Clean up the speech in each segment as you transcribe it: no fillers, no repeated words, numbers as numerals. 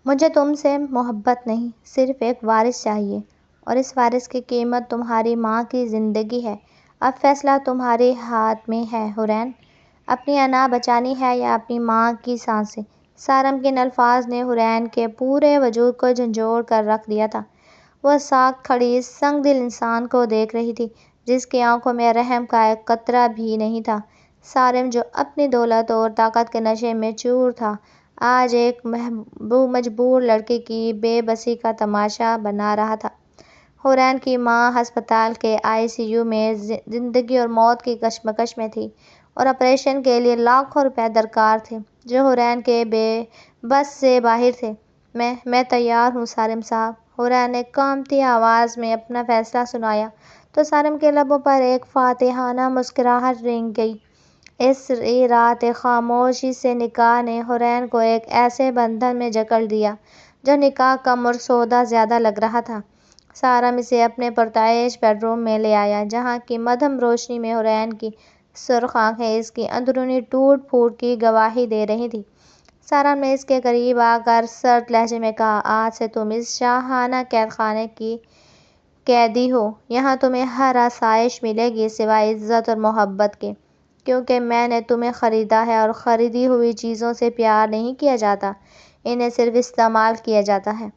مجھے تم سے محبت نہیں، صرف ایک وارث چاہیے، اور اس وارث کی قیمت تمہاری ماں کی زندگی ہے۔ اب فیصلہ تمہارے ہاتھ میں ہے حورین، اپنی انا بچانی ہے یا اپنی ماں کی سانسیں۔ سارم کے ان الفاظ نے حورین کے پورے وجود کو جھنجھوڑ کر رکھ دیا تھا۔ وہ ساکت کھڑی اس سنگ دل انسان کو دیکھ رہی تھی جس کی آنکھوں میں رحم کا ایک قطرہ بھی نہیں تھا۔ سارم جو اپنی دولت اور طاقت کے نشے میں چور تھا، آج ایک مجبور لڑکی کی بے بسی کا تماشا بنا رہا تھا۔ حورین کی ماں ہسپتال کے ICU میں زندگی اور موت کی کشمکش میں تھی، اور آپریشن کے لیے لاکھوں روپے درکار تھے جو حورین کے بے بس سے باہر تھے۔ میں تیار ہوں سارم صاحب، حورین نے کانپتی آواز میں اپنا فیصلہ سنایا تو سارم کے لبوں پر ایک فاتحانہ مسکراہٹ رنگ گئی۔ اس رات خاموشی سے نکاح نے حورین کو ایک ایسے بندھن میں جکڑ دیا جو نکاح کم اور سودا زیادہ لگ رہا تھا۔ سارم اسے اپنے پرتعیش بیڈ روم میں لے آیا جہاں کی مدھم روشنی میں حورین کی سرخ آنکھیں اس کی اندرونی ٹوٹ پھوٹ کی گواہی دے رہی تھیں۔ سارم نے اس کے قریب آ کر سرد لہجے میں کہا، آج سے تم اس شاہانہ قید خانے کی قیدی ہو۔ یہاں تمہیں ہر آسائش ملے گی سوائے عزت اور محبت کے، کیونکہ میں نے تمہیں خریدا ہے، اور خریدی ہوئی چیزوں سے پیار نہیں کیا جاتا، انہیں صرف استعمال کیا جاتا ہے۔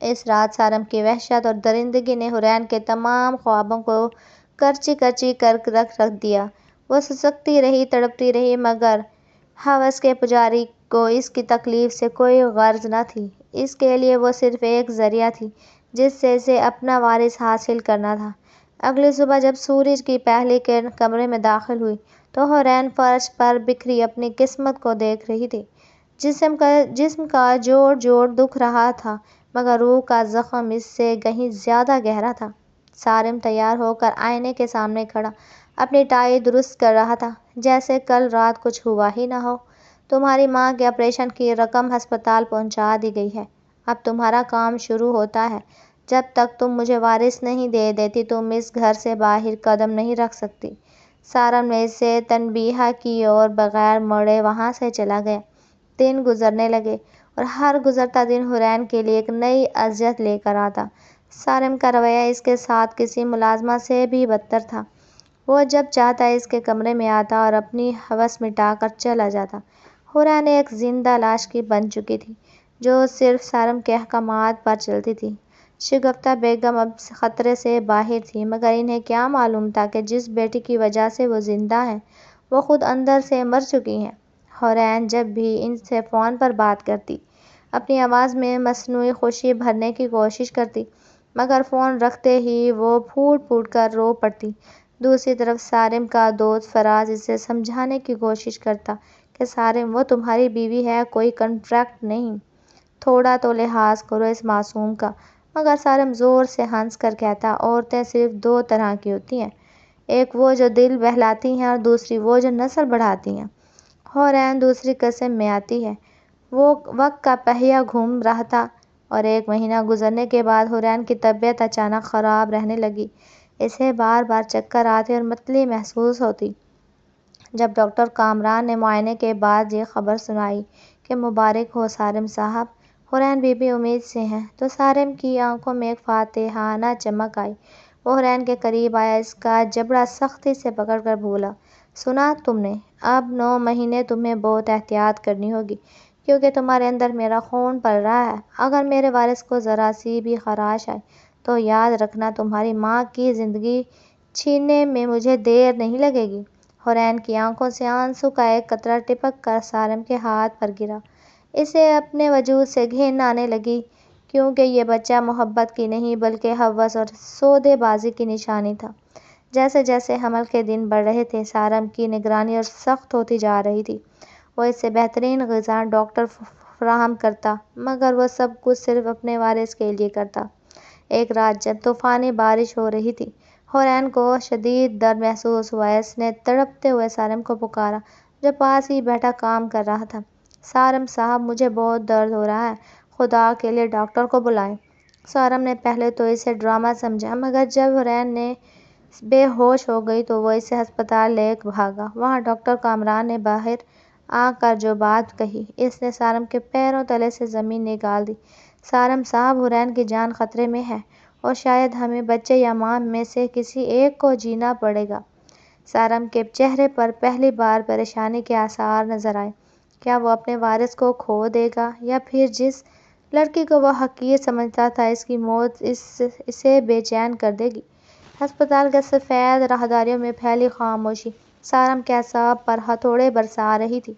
اس رات سارم کی وحشت اور درندگی نے حورین کے تمام خوابوں کو کرچی کرچی کر رکھ دیا۔ وہ سسکتی رہی، تڑپتی رہی، مگر ہوس کے پجاری کو اس کی تکلیف سے کوئی غرض نہ تھی۔ اس کے لیے وہ صرف ایک ذریعہ تھی جس سے اسے اپنا وارث حاصل کرنا تھا۔ اگلی صبح جب سورج کی پہلی کرن کمرے میں داخل ہوئی تو حورین فرش پر بکھری اپنی قسمت کو دیکھ رہی تھی۔ جسم کا جوڑ جوڑ دکھ رہا تھا، مگر روح کا زخم اس سے کہیں زیادہ گہرا تھا۔ سارم تیار ہو کر آئینے کے سامنے کھڑا اپنی ٹائی درست کر رہا تھا، جیسے کل رات کچھ ہوا ہی نہ ہو۔ تمہاری ماں کے آپریشن کی رقم ہسپتال پہنچا دی گئی ہے، اب تمہارا کام شروع ہوتا ہے۔ جب تک تم مجھے وارث نہیں دے دیتی تم اس گھر سے باہر قدم نہیں رکھ سکتی۔ سارم نے اسے تنبیہ کی اور بغیر مڑے وہاں سے چلا گیا۔ دن گزرنے لگے اور ہر گزرتا دن حورین کے لیے ایک نئی اذیت لے کر آتا۔ سارم کا رویہ اس کے ساتھ کسی ملازمہ سے بھی بدتر تھا۔ وہ جب چاہتا اس کے کمرے میں آتا اور اپنی ہوس مٹا کر چلا جاتا۔ حورین ایک زندہ لاش کی بن چکی تھی جو صرف سارم کے احکامات پر چلتی تھی۔ شگفتہ بیگم اب خطرے سے باہر تھی، مگر انہیں کیا معلوم تھا کہ جس بیٹی کی وجہ سے وہ زندہ ہیں وہ خود اندر سے مر چکی ہیں۔ حورین جب بھی ان سے فون پر بات کرتی اپنی آواز میں مصنوعی خوشی بھرنے کی کوشش کرتی، مگر فون رکھتے ہی وہ پھوٹ پھوٹ کر رو پڑتی۔ دوسری طرف سارم کا دوست فراز اسے سمجھانے کی کوشش کرتا کہ سارم وہ تمہاری بیوی ہے، کوئی کنٹریکٹ نہیں، تھوڑا تو لحاظ کرو اس معصوم کا۔ مگر سارم زور سے ہنس کر کہتا، عورتیں صرف دو طرح کی ہوتی ہیں، ایک وہ جو دل بہلاتی ہیں اور دوسری وہ جو نسل بڑھاتی ہیں۔ حورین دوسری قسم میں آتی ہے۔ وہ وقت کا پہیہ گھوم رہا تھا اور ایک مہینہ گزرنے کے بعد حورین کی طبیعت اچانک خراب رہنے لگی۔ اسے بار بار چکر آتے اور متلی محسوس ہوتی۔ جب ڈاکٹر کامران نے معائنے کے بعد یہ خبر سنائی کہ مبارک ہو سارم صاحب، حورین بی بی امید سے ہیں، تو سارم کی آنکھوں میں ایک فاتحانہ چمک آئی۔ وہ حورین کے قریب آیا، اس کا جبڑا سختی سے پکڑ کر بولا، سنا تم نے؟ اب 9 مہینے تمہیں بہت احتیاط کرنی ہوگی، کیونکہ تمہارے اندر میرا خون پل رہا ہے۔ اگر میرے وارث کو ذرا سی بھی خراش آئی تو یاد رکھنا تمہاری ماں کی زندگی چھیننے میں مجھے دیر نہیں لگے گی۔ حورین کی آنکھوں سے آنسو کا ایک قطرہ ٹپک کر سارم کے ہاتھ پر گرا۔ اسے اپنے وجود سے گھن آنے لگی، کیونکہ یہ بچہ محبت کی نہیں بلکہ ہوس اور سودے بازی کی نشانی تھا۔ جیسے جیسے حمل کے دن بڑھ رہے تھے، سارم کی نگرانی اور سخت ہوتی جا رہی تھی۔ وہ اس سے بہترین غذا ڈاکٹر فراہم کرتا، مگر وہ سب کچھ صرف اپنے وارث کے لیے کرتا۔ ایک رات جب طوفانی بارش ہو رہی تھی، حورین کو شدید درد محسوس ہوا۔ اس نے تڑپتے ہوئے سارم کو پکارا جو پاس ہی بیٹھا کام کر رہا تھا، سارم صاحب مجھے بہت درد ہو رہا ہے، خدا کے لیے ڈاکٹر کو بلائیں۔ سارم نے پہلے تو اسے ڈرامہ سمجھا، مگر جب حورین نے بے ہوش ہو گئی تو وہ اسے ہسپتال لے بھاگا۔ وہاں ڈاکٹر کامران نے باہر آ کر جو بات کہی، اس نے سارم کے پیروں تلے سے زمین نکال دی۔ سارم صاحب، حورین کی جان خطرے میں ہے اور شاید ہمیں بچے یا ماں میں سے کسی ایک کو جینا پڑے گا۔ سارم کے چہرے پر پہلی بار پریشانی کے آثار نظر آئے۔ کیا وہ اپنے وارث کو کھو دے گا یا پھر جس لڑکی کو وہ حقیر سمجھتا تھا اس کی موت اسے بے چین کر دے گی؟ ہسپتال کے سفید راہداریوں میں پھیلی خاموشی سارم کے اعصاب پر ہتھوڑے برسا رہی تھی۔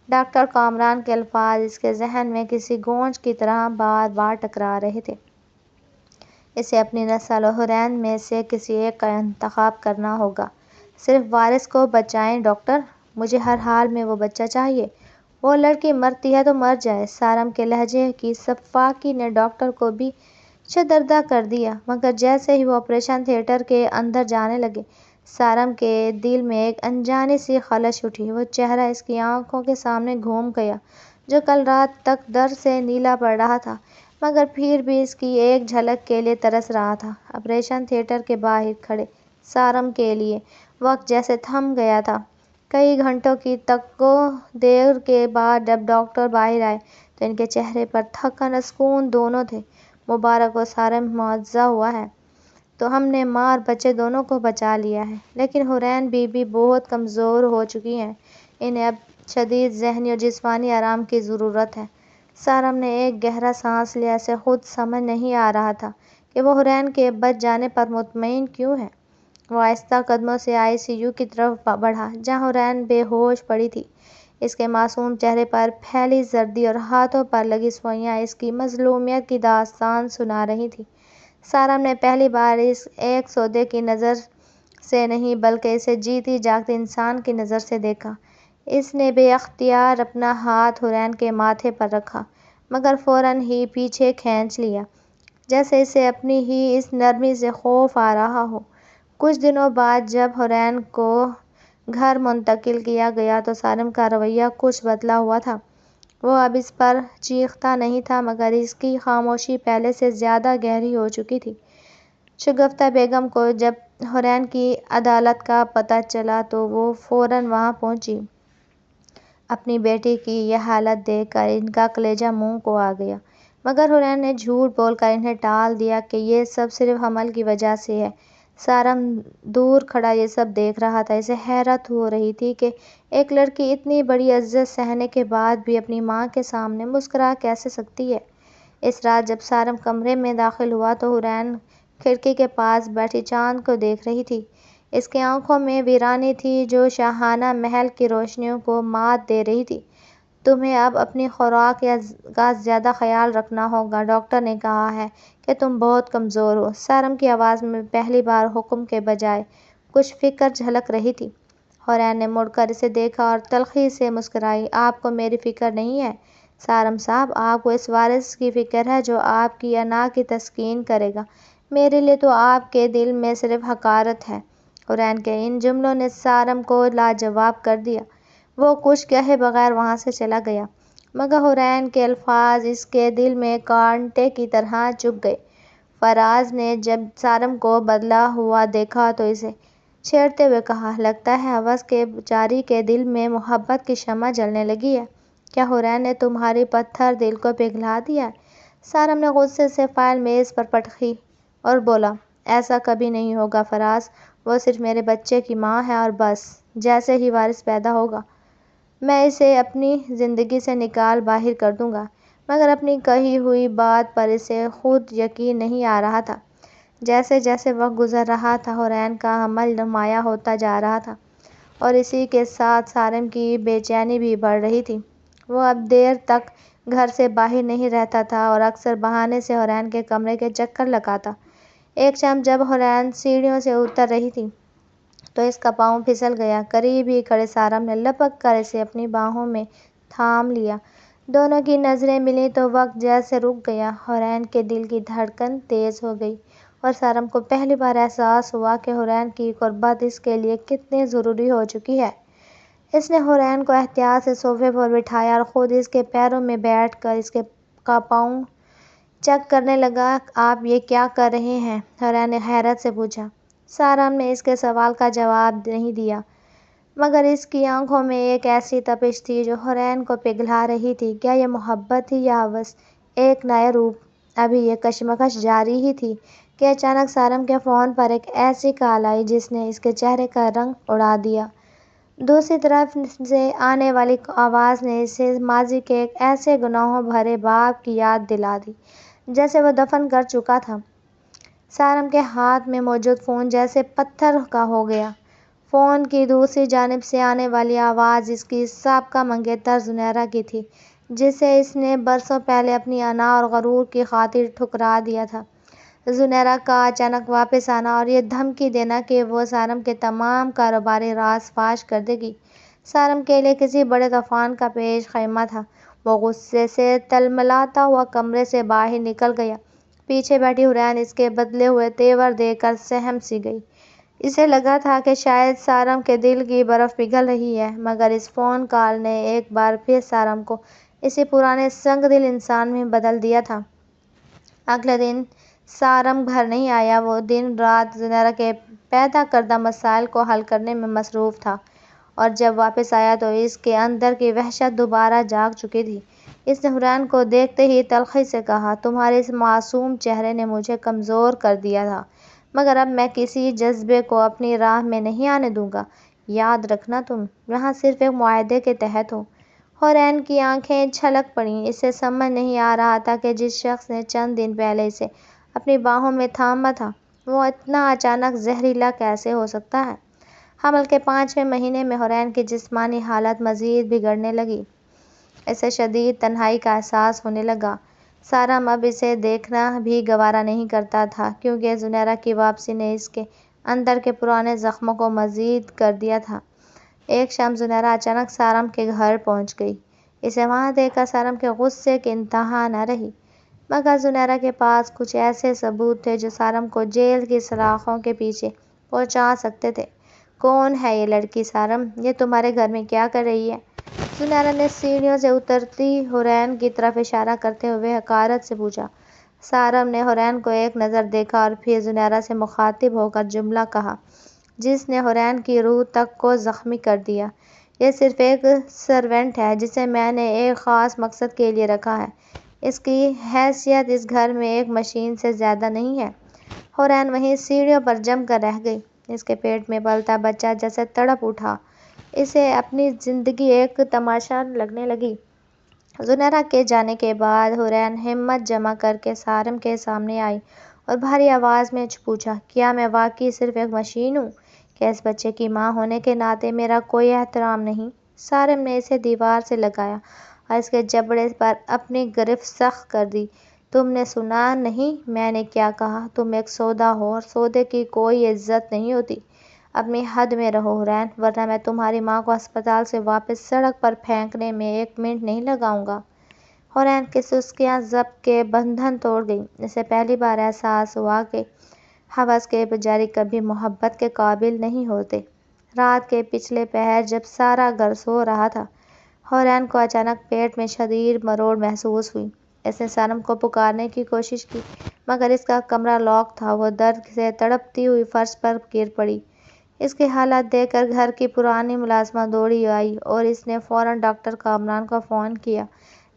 ڈاکٹر کامران کے الفاظ اس کے ذہن میں کسی گونج کی طرح بار بار ٹکرا رہے تھے۔ اسے اپنی نسل اور حورین میں سے کسی ایک کا انتخاب کرنا ہوگا۔ صرف وارث کو بچائیں ڈاکٹر، مجھے ہر حال میں وہ بچہ چاہیے۔ وہ لڑکی مرتی ہے تو مر جائے۔ سارم کے لہجے کی سفاکی نے ڈاکٹر کو بھی شدردہ کر دیا، مگر جیسے ہی وہ آپریشن تھیٹر کے اندر جانے لگے، سارم کے دل میں ایک انجانی سی خلش اٹھی۔ وہ چہرہ اس کی آنکھوں کے سامنے گھوم گیا جو کل رات تک درد سے نیلا پڑ رہا تھا، مگر پھر بھی اس کی ایک جھلک کے لیے ترس رہا تھا۔ آپریشن تھیٹر کے باہر کھڑے سارم کے لیے وقت جیسے تھم گیا تھا۔ کئی گھنٹوں کی تگ و دیر کے بعد جب ڈاکٹر باہر آئے تو ان کے چہرے پر تھکن اور سکون دونوں تھے۔ مبارک ہو سارم، معجزہ ہوا ہے تو ہم نے ماں اور بچے دونوں کو بچا لیا ہے، لیکن حورین بی بی بہت کمزور ہو چکی ہیں، انہیں اب شدید ذہنی اور جسمانی آرام کی ضرورت ہے۔ سارم نے ایک گہرا سانس لیا۔ اسے خود سمجھ نہیں آ رہا تھا کہ وہ حورین کے بچ جانے پر مطمئن کیوں ہے۔ وہ آہستہ قدموں سے ICU کی طرف بڑھا جہاں حورین بے ہوش پڑی تھی۔ اس کے معصوم چہرے پر پھیلی زردی اور ہاتھوں پر لگی سوئیاں اس کی مظلومیت کی داستان سنا رہی تھیں۔ سارم نے پہلی بار اس ایک سودے کی نظر سے نہیں بلکہ اسے جیتی جاگتی انسان کی نظر سے دیکھا۔ اس نے بے اختیار اپنا ہاتھ حورین کے ماتھے پر رکھا، مگر فوراً ہی پیچھے کھینچ لیا، جیسے اسے اپنی ہی اس نرمی سے خوف آ رہا ہو۔ کچھ دنوں بعد جب حورین کو گھر منتقل کیا گیا تو سارم کا رویہ کچھ بدلا ہوا تھا۔ وہ اب اس پر چیختا نہیں تھا، مگر اس کی خاموشی پہلے سے زیادہ گہری ہو چکی تھی۔ شگفتہ بیگم کو جب حورین کی عدالت کا پتہ چلا تو وہ فوراً وہاں پہنچی۔ اپنی بیٹی کی یہ حالت دیکھ کر ان کا کلیجہ منہ کو آ گیا، مگر حورین نے جھوٹ بول کر انہیں ٹال دیا کہ یہ سب صرف حمل کی وجہ سے ہے۔ سارم دور کھڑا یہ سب دیکھ رہا تھا۔ اسے حیرت ہو رہی تھی کہ ایک لڑکی اتنی بڑی اذیت سہنے کے بعد بھی اپنی ماں کے سامنے مسکرا کیسے سکتی ہے۔ اس رات جب سارم کمرے میں داخل ہوا تو حورین کھڑکی کے پاس بیٹھی چاند کو دیکھ رہی تھی۔ اس کی آنکھوں میں ویرانی تھی جو شاہانہ محل کی روشنیوں کو مات دے رہی تھی۔ تمہیں اب اپنی خوراک کا زیادہ خیال رکھنا ہوگا، ڈاکٹر نے کہا ہے کہ تم بہت کمزور ہو۔ سارم کی آواز میں پہلی بار حکم کے بجائے کچھ فکر جھلک رہی تھی۔ حورین نے مڑ کر اسے دیکھا اور تلخی سے مسکرائی۔ آپ کو میری فکر نہیں ہے سارم صاحب، آپ کو اس وارث کی فکر ہے جو آپ کی انا کی تسکین کرے گا۔ میرے لیے تو آپ کے دل میں صرف حقارت ہے۔ حورین کے ان جملوں نے سارم کو لاجواب کر دیا۔ وہ کچھ کہے بغیر وہاں سے چلا گیا، مگر حورین کے الفاظ اس کے دل میں کانٹے کی طرح چبھ گئے۔ فراز نے جب سارم کو بدلا ہوا دیکھا تو اسے چھیڑتے ہوئے کہا، لگتا ہے حوث کے بیچاری کے دل میں محبت کی شمع جلنے لگی ہے۔ کیا حورین نے تمہاری پتھر دل کو پگھلا دیا ہے؟ سارم نے غصے سے فائل میز پر پٹکی اور بولا، ایسا کبھی نہیں ہوگا فراز، وہ صرف میرے بچے کی ماں ہے اور بس۔ جیسے ہی وارث پیدا ہوگا میں اسے اپنی زندگی سے نکال باہر کر دوں گا۔ مگر اپنی کہی ہوئی بات پر اسے خود یقین نہیں آ رہا تھا۔ جیسے جیسے وقت گزر رہا تھا حورین کا حمل نمایاں ہوتا جا رہا تھا اور اسی کے ساتھ سارم کی بے چینی بھی بڑھ رہی تھی۔ وہ اب دیر تک گھر سے باہر نہیں رہتا تھا اور اکثر بہانے سے حورین کے کمرے کے چکر لگاتا۔ ایک شام جب حورین سیڑھیوں سے اتر رہی تھی تو اس کا پاؤں پھسل گیا۔ قریب ہی کھڑے سارم نے لپک کر اسے اپنی باہوں میں تھام لیا۔ دونوں کی نظریں ملیں تو وقت جیسے رک گیا۔ حورین کے دل کی دھڑکن تیز ہو گئی اور سارم کو پہلی بار احساس ہوا کہ حورین کی قربت اس کے لیے کتنی ضروری ہو چکی ہے۔ اس نے حورین کو احتیاط سے صوفے پر بٹھایا اور خود اس کے پیروں میں بیٹھ کر اس کا پاؤں چیک کرنے لگا۔ آپ یہ کیا کر رہے ہیں؟ حورین نے حیرت سے پوچھا۔ سارم نے اس کے سوال کا جواب نہیں دیا۔ مگر اس کی آنکھوں میں ایک ایسی تپش تھی جو حورین کو پگھلا رہی تھی۔ کیا یہ محبت تھی یا ہوس ایک نئے روپ؟ ابھی یہ کشمکش جاری ہی تھی کہ اچانک سارم کے فون پر ایک ایسی کال آئی جس نے اس کے چہرے کا رنگ اڑا دیا۔ دوسری طرف سے آنے والی آواز نے اسے ماضی کے ایک ایسے گناہوں بھرے باب کی یاد دلا دی جسے وہ دفن کر چکا تھا۔ سارم کے ہاتھ میں موجود فون جیسے پتھر کا ہو گیا۔ فون کی دوسری جانب سے آنے والی آواز اس کی سابقہ منگیتر زنیرہ کی تھی جسے اس نے برسوں پہلے اپنی انا اور غرور کی خاطر ٹھکرا دیا تھا۔ زنیرہ کا اچانک واپس آنا اور یہ دھمکی دینا کہ وہ سارم کے تمام کاروباری راز فاش کر دے گی، سارم کے لیے کسی بڑے طوفان کا پیش خیمہ تھا۔ وہ غصے سے تلملاتا ہوا کمرے سے باہر نکل گیا۔ پیچھے بیٹھی حورین اس کے بدلے ہوئے تیور دیکھ کر سہم سی گئی۔ اسے لگا تھا کہ شاید سارم کے دل کی برف پگھل رہی ہے، مگر اس فون کال نے ایک بار پھر سارم کو اسی پرانے سنگ دل انسان میں بدل دیا تھا۔ اگلے دن سارم گھر نہیں آیا۔ وہ دن رات زنیرہ کے پیدا کردہ مسائل کو حل کرنے میں مصروف تھا، اور جب واپس آیا تو اس کے اندر کی وحشت دوبارہ جاگ چکی تھی۔ اس نے حورین کو دیکھتے ہی تلخی سے کہا، تمہارے اس معصوم چہرے نے مجھے کمزور کر دیا تھا، مگر اب میں کسی جذبے کو اپنی راہ میں نہیں آنے دوں گا۔ یاد رکھنا تم یہاں صرف ایک معاہدے کے تحت ہو۔ حورین کی آنکھیں چھلک پڑیں۔ اسے سمجھ نہیں آ رہا تھا کہ جس شخص نے چند دن پہلے اسے اپنی باہوں میں تھاما تھا وہ اتنا اچانک زہریلا کیسے ہو سکتا ہے۔ حمل کے 5ویں مہینے میں حورین کی جسمانی حالت مزید بگڑنے لگی۔ اسے شدید تنہائی کا احساس ہونے لگا۔ سارم اب اسے دیکھنا بھی گوارا نہیں کرتا تھا کیونکہ زنیرہ کی واپسی نے اس کے اندر کے پرانے زخموں کو مزید کر دیا تھا۔ ایک شام زنیرہ اچانک سارم کے گھر پہنچ گئی۔ اسے وہاں دیکھ کر سارم کے غصے کی انتہا نہ رہی، مگر زنیرہ کے پاس کچھ ایسے ثبوت تھے جو سارم کو جیل کی سلاخوں کے پیچھے پہنچا سکتے تھے۔ کون ہے یہ لڑکی سارم؟ یہ تمہارے گھر میں کیا کر رہی ہے؟ زنیرہ نے سیڑھیوں سے اترتی حورین کی طرف اشارہ کرتے ہوئے حقارت سے پوچھا۔ سارم نے حورین کو ایک نظر دیکھا اور پھر زنیرہ سے مخاطب ہو کر جملہ کہا جس نے حورین کی روح تک کو زخمی کر دیا، یہ صرف ایک سرونٹ ہے جسے میں نے ایک خاص مقصد کے لیے رکھا ہے۔ اس کی حیثیت اس گھر میں ایک مشین سے زیادہ نہیں ہے۔ حورین وہیں سیڑھیوں پر جم کر رہ گئی۔ اس کے پیٹ میں پلتا بچہ جیسے تڑپ اٹھا۔ اسے اپنی زندگی ایک تماشا لگنے لگی۔ زنیرہ کے جانے کے بعد حورین ہمت جمع کر کے سارم کے سامنے آئی اور بھاری آواز میں پوچھا، کیا میں واقعی صرف ایک مشین ہوں؟ کیا اس بچے کی ماں ہونے کے ناطے میرا کوئی احترام نہیں؟ سارم نے اسے دیوار سے لگایا اور اس کے جبڑے پر اپنی گرفت سخت کر دی۔ تم نے سنا نہیں میں نے کیا کہا؟ تم ایک سودا ہو اور سودے کی کوئی عزت نہیں ہوتی۔ اپنی حد میں رہو حورین، ورنہ میں تمہاری ماں کو ہسپتال سے واپس سڑک پر پھینکنے میں 1 منٹ نہیں لگاؤں گا۔ حورین کی سسکیاں ضبط کے بندھن توڑ گئیں۔ اسے پہلی بار احساس ہوا کہ ہوس کے پجاری کبھی محبت کے قابل نہیں ہوتے۔ رات کے پچھلے پہر جب سارا گھر سو رہا تھا، حورین کو اچانک پیٹ میں شدید مروڑ محسوس ہوئی۔ اس نے سارم کو پکارنے کی کوشش کی، مگر اس کا کمرہ لاک تھا۔ وہ درد سے تڑپتی ہوئی فرش پر گر پڑی۔ اس کی حالت دیکھ کر گھر کی پرانی ملازمہ دوڑی آئی اور اس نے فوراً ڈاکٹر کامران کو فون کیا۔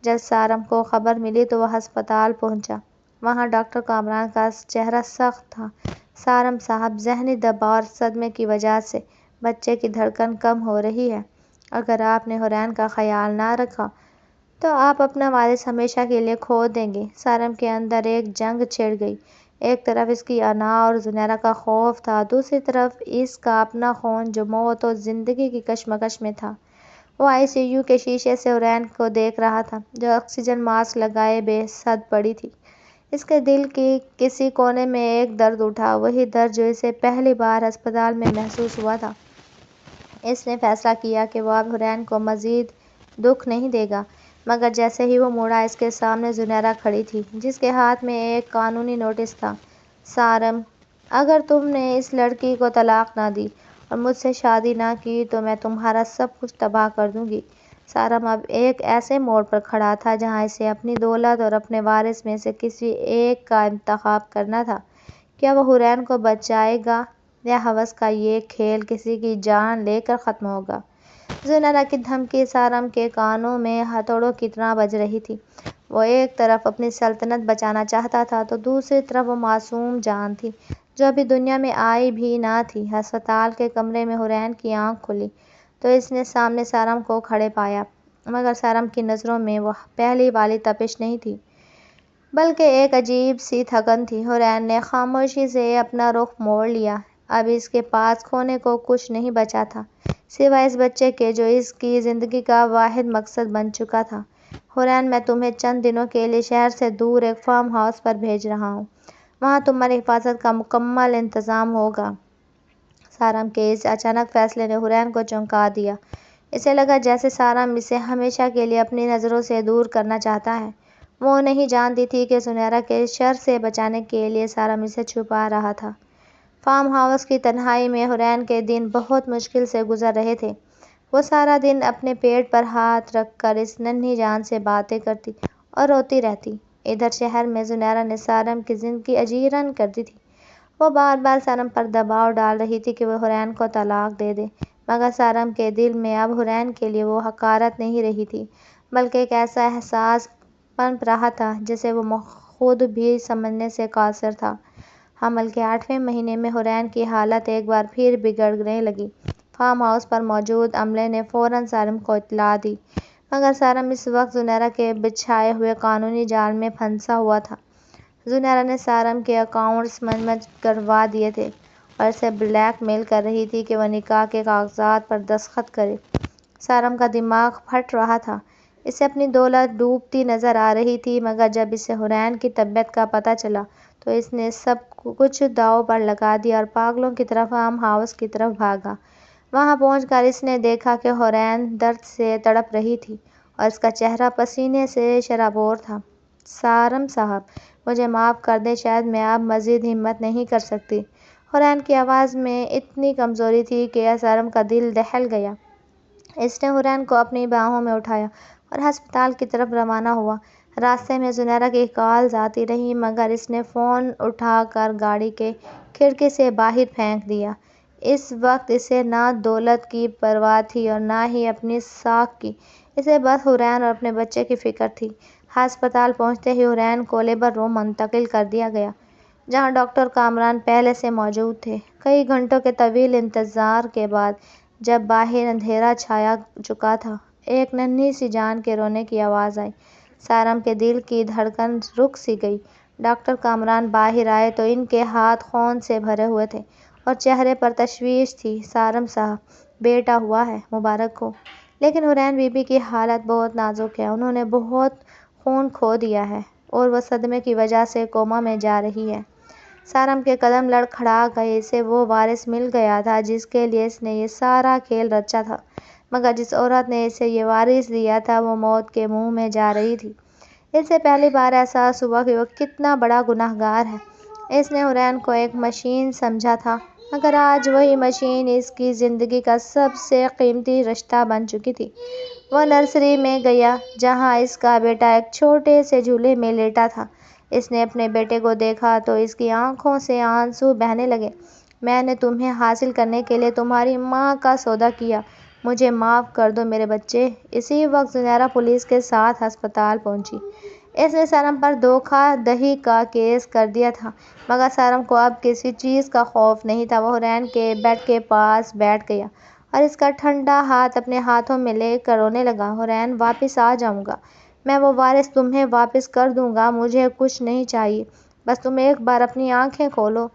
جب سارم کو خبر ملی تو وہ ہسپتال پہنچا۔ وہاں ڈاکٹر کامران کا چہرہ سخت تھا۔ سارم صاحب، ذہنی دباؤ اور صدمے کی وجہ سے بچے کی دھڑکن کم ہو رہی ہے۔ اگر آپ نے حورین کا خیال نہ رکھا تو آپ اپنا وارث ہمیشہ کے لیے کھو دیں گے۔ سارم کے اندر ایک جنگ چھڑ گئی۔ ایک طرف اس کی انا اور زنیرہ کا خوف تھا، دوسری طرف اس کا اپنا خون جو موت و زندگی کی کشمکش میں تھا۔ وہ ICU کے شیشے سے حورین کو دیکھ رہا تھا جو آکسیجن ماسک لگائے بے سد پڑی تھی۔ اس کے دل کے کسی کونے میں ایک درد اٹھا، وہی درد جو اسے پہلی بار ہسپتال میں محسوس ہوا تھا۔ اس نے فیصلہ کیا کہ وہ اب حورین کو مزید دکھ نہیں دے گا، مگر جیسے ہی وہ مڑا اس کے سامنے زنیرہ کھڑی تھی جس کے ہاتھ میں ایک قانونی نوٹس تھا۔ سارم، اگر تم نے اس لڑکی کو طلاق نہ دی اور مجھ سے شادی نہ کی تو میں تمہارا سب کچھ تباہ کر دوں گی۔ سارم اب ایک ایسے موڑ پر کھڑا تھا جہاں اسے اپنی دولت اور اپنے وارث میں سے کسی ایک کا انتخاب کرنا تھا۔ کیا وہ حورین کو بچائے گا یا ہوس کا یہ کھیل کسی کی جان لے کر ختم ہوگا؟ زنیرہ کی دھمکی سارم کے کانوں میں ہتھوڑوں کی طرح بج رہی تھی۔ وہ ایک طرف اپنی سلطنت بچانا چاہتا تھا تو دوسری طرف وہ معصوم جان تھی جو ابھی دنیا میں آئی بھی نہ تھی۔ ہسپتال کے کمرے میں حورین کی آنکھ کھلی تو اس نے سامنے سارم کو کھڑے پایا، مگر سارم کی نظروں میں وہ پہلی والی تپش نہیں تھی، بلکہ ایک عجیب سی تھکن تھی۔ حورین نے خاموشی سے اپنا رخ موڑ لیا۔ اب اس کے پاس کھونے کو کچھ نہیں بچا تھا سوائے اس بچے کے جو اس کی زندگی کا واحد مقصد بن چکا تھا۔ حورین، میں تمہیں چند دنوں کے لیے شہر سے دور ایک فارم ہاؤس پر بھیج رہا ہوں، وہاں تمہاری حفاظت کا مکمل انتظام ہوگا۔ سارم کے اس اچانک فیصلے نے حورین کو چونکا دیا۔ اسے لگا جیسے سارم اسے ہمیشہ کے لیے اپنی نظروں سے دور کرنا چاہتا ہے۔ وہ نہیں جانتی تھی کہ زنیرہ کے شر سے بچانے کے لیے سارم اسے چھپا رہا تھا۔ فارم ہاؤس کی تنہائی میں حورین کے دن بہت مشکل سے گزر رہے تھے۔ وہ سارا دن اپنے پیٹ پر ہاتھ رکھ کر اس ننھی جان سے باتیں کرتی اور روتی رہتی۔ ادھر شہر میں زنیرہ نے سارم کی زندگی اجیرن کر دی تھی۔ وہ بار بار سارم پر دباؤ ڈال رہی تھی کہ وہ حورین کو طلاق دے دے، مگر سارم کے دل میں اب حورین کے لیے وہ حقارت نہیں رہی تھی، بلکہ ایک ایسا احساس پنپ رہا تھا جسے وہ خود بھی سمجھنے سے قاصر تھا۔ حمل کے 8ویں مہینے میں حورین کی حالت ایک بار پھر بگڑنے لگی۔ فارم ہاؤس پر موجود عملے نے فوراً سارم کو اطلاع دی، مگر سارم اس وقت زنیرہ کے بچھائے ہوئے قانونی جال میں پھنسا ہوا تھا۔ زنیرہ نے سارم کے اکاؤنٹس منجمد کروا دیے تھے اور اسے بلیک میل کر رہی تھی کہ وہ نکاح کے کاغذات پر دستخط کرے۔ سارم کا دماغ پھٹ رہا تھا، اسے اپنی دولت ڈوبتی نظر آ رہی تھی، مگر جب اسے حورین کی طبیعت کا پتہ چلا تو اس نے سب کچھ داؤ پر لگا دیا اور پاگلوں کی طرح فارم ہاؤس کی طرف بھاگا۔ وہاں پہنچ کر اس نے دیکھا کہ حورین درد سے تڑپ رہی تھی اور اس کا چہرہ پسینے سے شرابور تھا۔ سارم صاحب، مجھے معاف کر دیں، شاید میں اب مزید ہمت نہیں کر سکتی۔ حورین کی آواز میں اتنی کمزوری تھی کہ سارم کا دل دہل گیا۔ اس نے حورین کو اپنی باہوں میں اٹھایا اور ہسپتال کی طرف روانہ ہوا۔ راستے میں زنیرہ کی کالز آتی رہیں، مگر اس نے فون اٹھا کر گاڑی کے کھڑکی سے باہر پھینک دیا۔ اس وقت اسے نہ دولت کی پرواہ تھی اور نہ ہی اپنی ساکھ کی، اسے بس حورین اور اپنے بچے کی فکر تھی۔ ہسپتال پہنچتے ہی حورین کو لیبر روم منتقل کر دیا گیا، جہاں ڈاکٹر کامران پہلے سے موجود تھے۔ کئی گھنٹوں کے طویل انتظار کے بعد جب باہر اندھیرا چھا چکا تھا، ایک ننھی سی جان کے رونے کی آواز آئی۔ سارم کے دل کی دھڑکن رک سی گئی۔ ڈاکٹر کامران باہر آئے تو ان کے ہاتھ خون سے بھرے ہوئے تھے اور چہرے پر تشویش تھی۔ سارم صاحب، بیٹا ہوا ہے، مبارک ہو۔ لیکن حورین بی بی کی حالت بہت نازک ہے، انہوں نے بہت خون کھو دیا ہے اور وہ صدمے کی وجہ سے کوما میں جا رہی ہے۔ سارم کے قدم لڑکھڑا گئے۔ اسے وہ وارث مل گیا تھا جس کے لیے اس نے یہ سارا کھیل رچا تھا، مگر جس عورت نے اسے یہ وارث دیا تھا وہ موت کے منہ میں جا رہی تھی۔ اسے پہلی بار احساس ہوا کہ وہ کتنا بڑا گنہگار ہے۔ اس نے حورین کو ایک مشین سمجھا تھا، مگر آج وہی مشین اس کی زندگی کا سب سے قیمتی رشتہ بن چکی تھی۔ وہ نرسری میں گیا جہاں اس کا بیٹا ایک چھوٹے سے جھولے میں لیٹا تھا۔ اس نے اپنے بیٹے کو دیکھا تو اس کی آنکھوں سے آنسو بہنے لگے۔ میں نے تمہیں حاصل کرنے کے لیے تمہاری ماں کا سودا کیا، مجھے معاف کر دو میرے بچے۔ اسی وقت زنیرہ پولیس کے ساتھ ہسپتال پہنچی۔ اس نے سارم پر دھوکہ دہی کا کیس کر دیا تھا، مگر سارم کو اب کسی چیز کا خوف نہیں تھا۔ وہ حورین کے بیڈ کے پاس بیٹھ گیا اور اس کا ٹھنڈا ہاتھ اپنے ہاتھوں میں لے کر رونے لگا۔ حورین، واپس آ جاؤں گا، میں وہ وارث تمہیں واپس کر دوں گا، مجھے کچھ نہیں چاہیے، بس تم ایک بار اپنی آنکھیں کھولو۔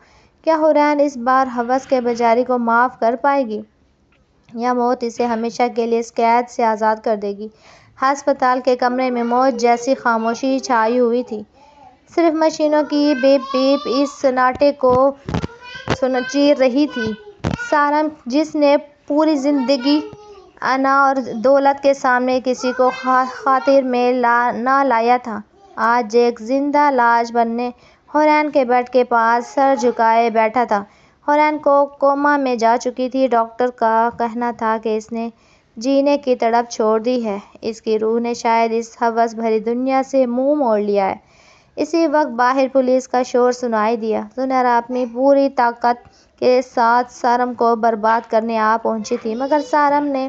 کیا حورین اس بار ہوس کے بیچارے کو معاف کر پائے گی یا موت اسے ہمیشہ کے لیے اس قید سے آزاد کر دے گی؟ ہسپتال کے کمرے میں موت جیسی خاموشی چھائی ہوئی تھی، صرف مشینوں کی بیپ بیپ اس سناٹے کو چیر رہی تھی۔ سارم، جس نے پوری زندگی انا اور دولت کے سامنے کسی کو خاطر میں نہ لایا تھا، آج ایک زندہ لاش بننے حورین کے بیڈ کے پاس سر جھکائے بیٹھا تھا۔ حورین کوما میں جا چکی تھی۔ ڈاکٹر کا کہنا تھا کہ اس نے جینے کی تڑپ چھوڑ دی ہے، اس کی روح نے شاید اس ہوس بھری دنیا سے منہ موڑ لیا ہے۔ اسی وقت باہر پولیس کا شور سنائی دیا۔ زنیرہ اپنی پوری طاقت کے ساتھ سارم کو برباد کرنے آ پہنچی تھی، مگر سارم نے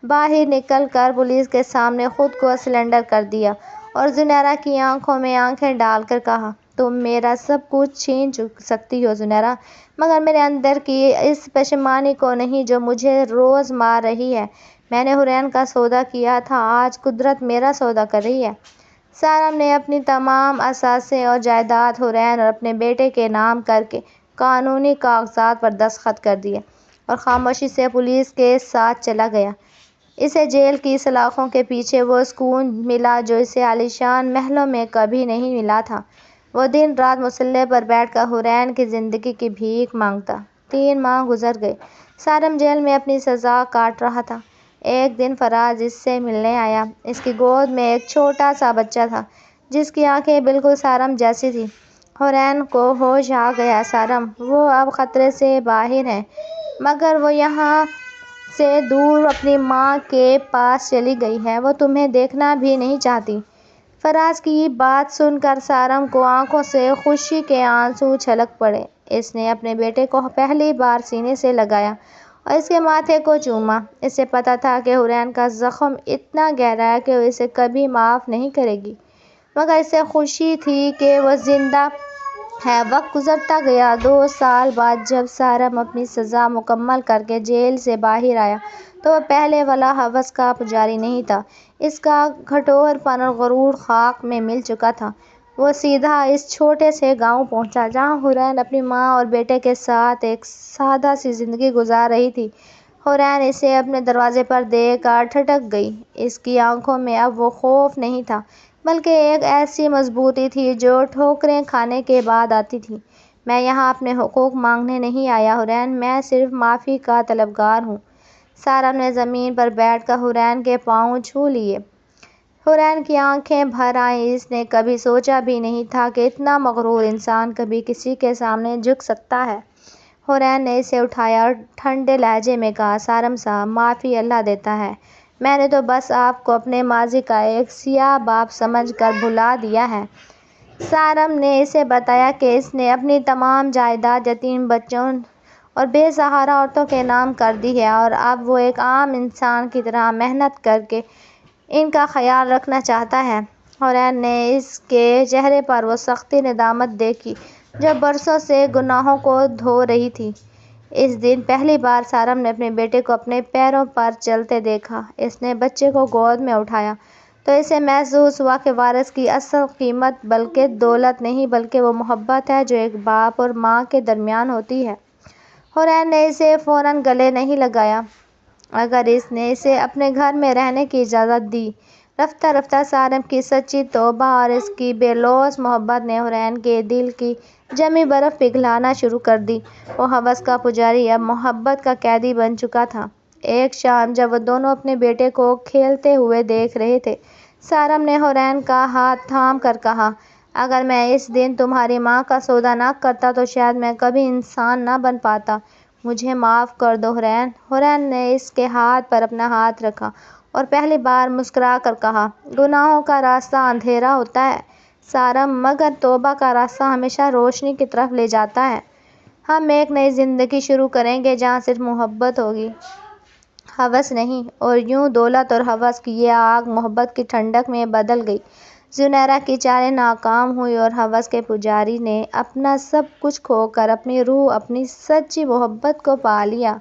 باہر نکل کر پولیس کے سامنے خود کو سرنڈر کر دیا اور زنیرہ کی آنکھوں میں آنکھیں ڈال کر کہا، تم میرا سب کچھ چھین سکتی ہو زنیرہ، مگر میرے اندر کی اس پشیمانی کو نہیں جو مجھے روز مار رہی ہے۔ میں نے حورین کا سودا کیا تھا، آج قدرت میرا سودا کر رہی ہے۔ سارم نے اپنی تمام اثاثے اور جائیداد حورین اور اپنے بیٹے کے نام کر کے قانونی کاغذات پر دستخط کر دیے اور خاموشی سے پولیس کے ساتھ چلا گیا۔ اسے جیل کی سلاخوں کے پیچھے وہ سکون ملا جو اسے عالیشان محلوں میں کبھی نہیں ملا تھا۔ وہ دن رات مسلح پر بیٹھ کر حورین کی زندگی کی بھیک مانگتا۔ 3 ماہ گزر گئے۔ سارم جیل میں اپنی سزا کاٹ رہا تھا۔ ایک دن فراز اس سے ملنے آیا۔ اس کی گود میں ایک چھوٹا سا بچہ تھا جس کی آنکھیں بالکل سارم جیسی تھیں۔ حورین کو ہوش آ گیا، سارم، وہ اب خطرے سے باہر ہے، مگر وہ یہاں سے دور اپنی ماں کے پاس چلی گئی ہے، وہ تمہیں دیکھنا بھی نہیں چاہتی۔ فراز کی بات سن کر سارم کو آنکھوں سے خوشی کے آنسو چھلک پڑے۔ اس نے اپنے بیٹے کو پہلی بار سینے سے لگایا اور اس کے ماتھے کو چوما۔ اسے پتہ تھا کہ حورین کا زخم اتنا گہرا ہے کہ وہ اسے کبھی معاف نہیں کرے گی، مگر اسے خوشی تھی کہ وہ زندہ ہے۔ وقت گزرتا گیا۔ 2 سال بعد جب سارم اپنی سزا مکمل کر کے جیل سے باہر آیا تو وہ پہلے والا ہوس کا پجاری نہیں تھا۔ اس کا کھٹور پن اور غرور خاک میں مل چکا تھا۔ وہ سیدھا اس چھوٹے سے گاؤں پہنچا جہاں حورین اپنی ماں اور بیٹے کے ساتھ ایک سادہ سی زندگی گزار رہی تھی۔ حورین اسے اپنے دروازے پر دیکھ کر ٹھٹک گئی۔ اس کی آنکھوں میں اب وہ خوف نہیں تھا، بلکہ ایک ایسی مضبوطی تھی جو ٹھوکریں کھانے کے بعد آتی تھی۔ میں یہاں اپنے حقوق مانگنے نہیں آیا حورین، میں صرف معافی کا طلبگار ہوں۔ سارم نے زمین پر بیٹھ کر حورین کے پاؤں چھو لیے۔ حورین کی آنکھیں بھر آئیں۔ اس نے کبھی سوچا بھی نہیں تھا کہ اتنا مغرور انسان کبھی کسی کے سامنے جھک سکتا ہے۔ حورین نے اسے اٹھایا اور ٹھنڈے لہجے میں کہا، سارم صاحب، معافی اللہ دیتا ہے، میں نے تو بس آپ کو اپنے ماضی کا ایک سیاہ باب سمجھ کر بھلا دیا ہے۔ سارم نے اسے بتایا کہ اس نے اپنی تمام جائیداد یتیم بچوں اور بے سہارا عورتوں کے نام کر دی ہے اور اب وہ ایک عام انسان کی طرح محنت کر کے ان کا خیال رکھنا چاہتا ہے۔ حورین نے اس کے چہرے پر وہ سختی ندامت دیکھی جو برسوں سے گناہوں کو دھو رہی تھی۔ اس دن پہلی بار سارم نے اپنے بیٹے کو اپنے پیروں پر چلتے دیکھا۔ اس نے بچے کو گود میں اٹھایا تو اسے محسوس ہوا کہ وارث کی اصل قیمت بلکہ دولت نہیں بلکہ وہ محبت ہے جو ایک باپ اور ماں کے درمیان ہوتی ہے۔ حورین نے اسے فوراً گلے نہیں لگایا مگر اس نے اسے اپنے گھر میں رہنے کی اجازت دی۔ رفتہ رفتہ سارم کی سچی توبہ اور اس کی بے لوث محبت نے حورین کے دل کی جمی برف پگھلانا شروع کر دی۔ وہ ہوس کا پجاری اب محبت کا قیدی بن چکا تھا۔ ایک شام جب وہ دونوں اپنے بیٹے کو کھیلتے ہوئے دیکھ رہے تھے، سارم نے حورین کا ہاتھ تھام کر کہا، اگر میں اس دن تمہاری ماں کا سودا نہ کرتا تو شاید میں کبھی انسان نہ بن پاتا، مجھے معاف کر دو حورین۔ حورین نے اس کے ہاتھ پر اپنا ہاتھ رکھا اور پہلی بار مسکرا کر کہا، گناہوں کا راستہ اندھیرا ہوتا ہے سارم، مگر توبہ کا راستہ ہمیشہ روشنی کی طرف لے جاتا ہے۔ ہم ایک نئی زندگی شروع کریں گے جہاں صرف محبت ہوگی، ہوس نہیں۔ اور یوں دولت اور ہوس کی یہ آگ محبت کی ٹھنڈک میں بدل گئی۔ زنیرہ کی چالیں ناکام ہوئیں اور ہوس کے پجاری نے اپنا سب کچھ کھو کر اپنی روح، اپنی سچی محبت کو پا لیا۔